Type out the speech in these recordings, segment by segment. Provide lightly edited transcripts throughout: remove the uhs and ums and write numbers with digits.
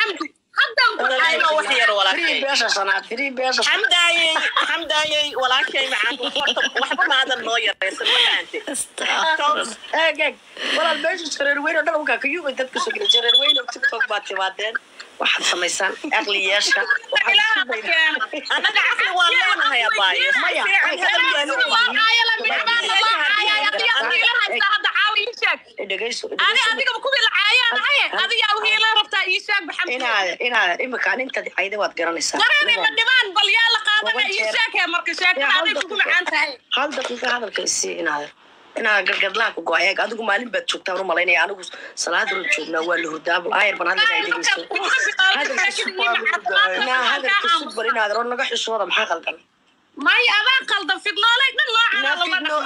حمدي حتى أنا وحير ولا فري شيء بيش صنعت فري بيش حمداي ولا شيء معك وحب ما هذا النوير بس ما أنت استغفر اجك ولا البيش شرير وين انا وكا كيوب انت كسر شرير وين وتيك توك باتي بعدين واحد سميسان اغلي ياشا أنا قاعد والله يا باي ما يا دغيسو أنا أديك بكون العيان هاي أديك أو هي لا ربطة إيشاك بحمد ina imika inta ayda waad garanaysaa ترى من دمان بليال قاطع إيشاك يا مركشاك أديك بكون عنتها hal daqiiqa hadalka isii inaa gargadlaa ku go'ay adigu maalin baad joogtaa u malaynaya anigu salaad run joognaa waa la hurdaabo ayar ban hadalka ay dhegeyso hadalka super inaad ron naga xishooda maxaa qaldan ما يأبى قلد في النولي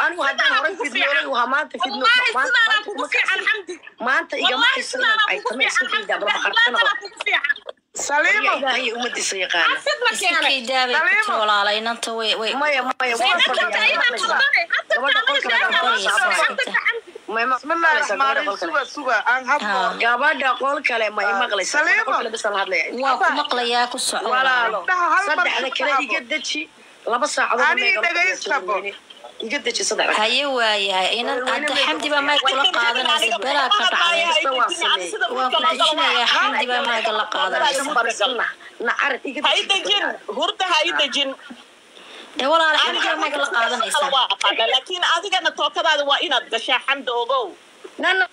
anigu haddaan horay fidnoolay waa maanta fidno maanta igama xisanan ay tama iskakaydaa سليمة ilaahay umadiisa yaqaana iskakay daabay ku tiri walaalay inanta way maya بسم الله الرحمن الرحيم سوى عن هبو gabadha qol kale ma imaqlaysa qol bas la hadlaya waa ku maqlayaa ku soco walaalo saddexda kale iga daji laba saacadood iga daji saddexda haye waayahay inan anta xamdi baa maag kula qaadanaysa belaa ka dhacday waan ku dejinayaa xamdi baa maaga la qaadanaysa na arag iga هاي دجن هرده هاي دجن dee walaal xamdi baa maaga la qaadanaysa لكن أديك أنا توكل هذا وإن الدشاء حمد أوجو haye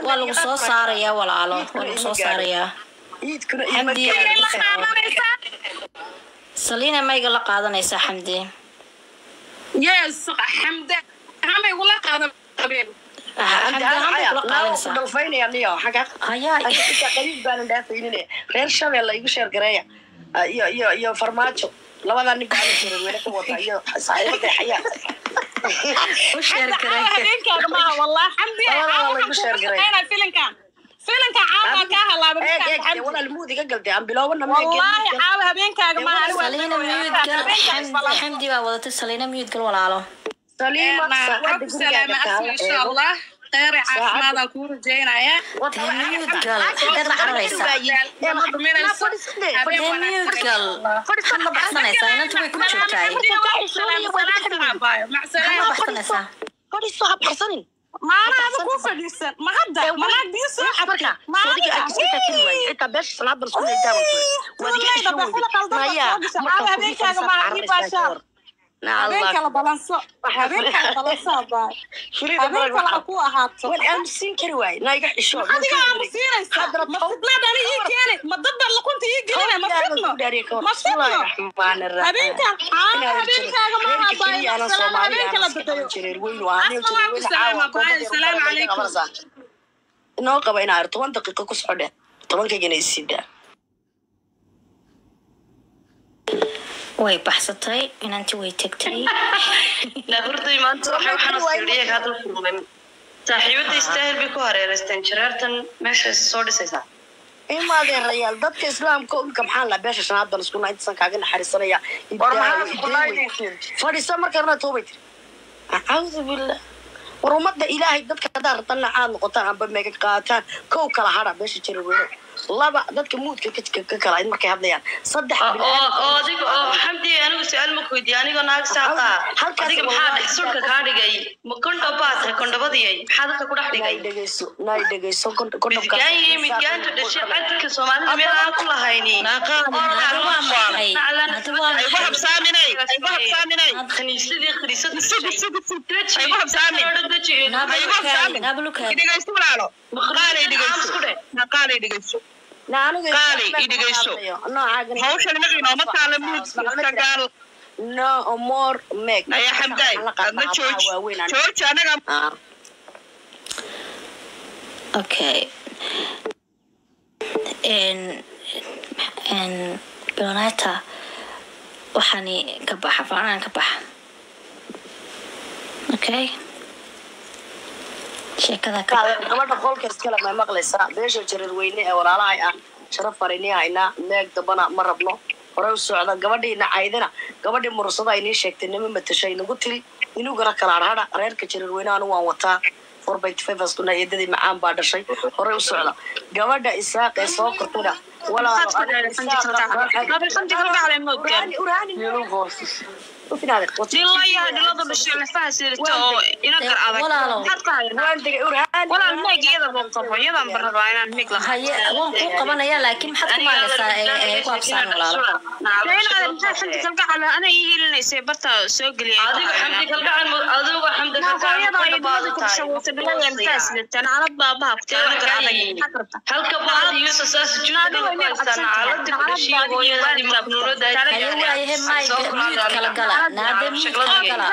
waa lagu soo saarayaa walaalo waa lagu soo saarayaa xamdi saliina mayga la qaadanaysaa xamdi يس حمد هم يقول لك هذا قبيل dalfaynaya niyo xaga qariib baan dhaafaynin reer Shabeelle igu sheer gareeya iyo farmaajo labada nin baa jiray weela ka wada iyo saaxiibada xayaa u sheer gareeya ما والله حمدي أنا فيلم عاوة كهلا wala almuudi ka galtay aan biloobana ma والله عاوة بينك يا جماعة saliina miyud gal xamdi baa wadatay saliina miyud gal walaalo saliima رب سلامة إن شاء الله خير عافماذا كور جينا يا miyud gal dad cararaysa miyud gal ma baxsanaysaa inanta way ku joogtaay مع سلامة baxsanaysaa fadhiiso ha baxsanin ما أنا هذا كوفة ديسن ما هدا ما أنا ديسن marka sadiga agsiga kiri way inta beesh salaad bal isku leeyahay wadiga xisho هذيك على بلانسو هذيك على بلانسو باي هذيك على أكو أهاتو والأمسين كري واي نايق حشو هذيك على مسيرة ما فضنا داري يجيني ما ضد اللي كنت يجيني ما فضنا ما فضنا هذيك هذيك يا جماعة باي هذيك على بداية السلام باي السلام عليكم inoo qaba inaa 10 daqiiqo ku socodhe 10 kagana isiida way baxsatay inanti way tagtay la hurday maanta waxaan sirriye hadal furmay saaxiibada istaahil bi ku hareereysteen jiraartan meesha soo dhisaysa imaadeen rayaal dadka islaamka u kamxaan la beesha shanaad bal isku nayd san kaaga naxariisanaya fadhiisa markana toobay tiri a'uudu billah warumada ilaahay dadka daartana aan noqotaan amba meega qaataan koow kala hada beesha jiray laba dadka moodka ka kala in markay hadlayaan saddex adiga xamdi anigu su'aal ma weydiin aniga naag saaqaa adiga maxaa sulka ka dhigay ma kondo baad kondobadii maxaa dadka ku dhax dhigay dhageyso kondobka midgaanta dhashay cadka Soomaalida meel aan ku lahayni khaniisadii khariisad no more make يا حمداي ما تشوج أنا okay in Bioneta waxani ka baxa faanaan ka baxa okay sheekada ka gabadha qolka iskala ma maqlaysaa beesha jirar weyne ee walaalahay ah sharaf farinayna meeg dabana ma rabno hore u socda gabadhiina caydina gabadhii mursada ay nii sheegtay nima matashay nagu tiri inuu gara kala hada reerka jirar weyne anu waan wataa 4.5 asuna eedadii macaan baa dhashay hore u socda gabadha isaaq ee soo kortayna ولا الحمد لله على الموت وفي هذا والله يا دلوقتي بالشيء فاسدته ينقر هذا ولا الميك يدا بوقفه يدا برضه أنا الميك لا هي وان كو قبنايا laakiin maxaad ku maalaysaa ku absaan walaalo لأن أنا حمدي كلقى على أنا يجي لنا سبرت سوق لي adiga xamdi kalgacan adiga xamdi kalgacan أنا على بابا halka baad iyo saas juuda ku haystaan caaladda bulshada hooyada maqnuurada ayahe maay mid kala gala naade mid kala gala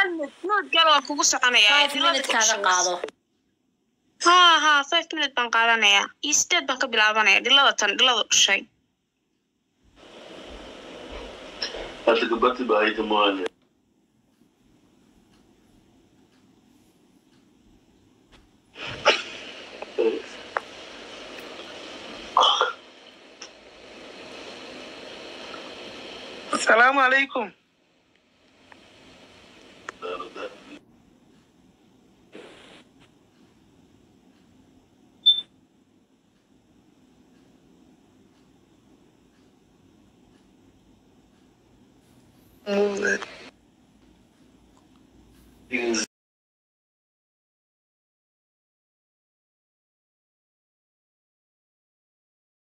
مود قالوا كوكو سقنايا 5 minutes kaaga qaado ها 5 minutes baan qaadanaya isteed baan ka bilaabanaya dhilada shay هذا قبضت بعيد مال السلام عليكم move it.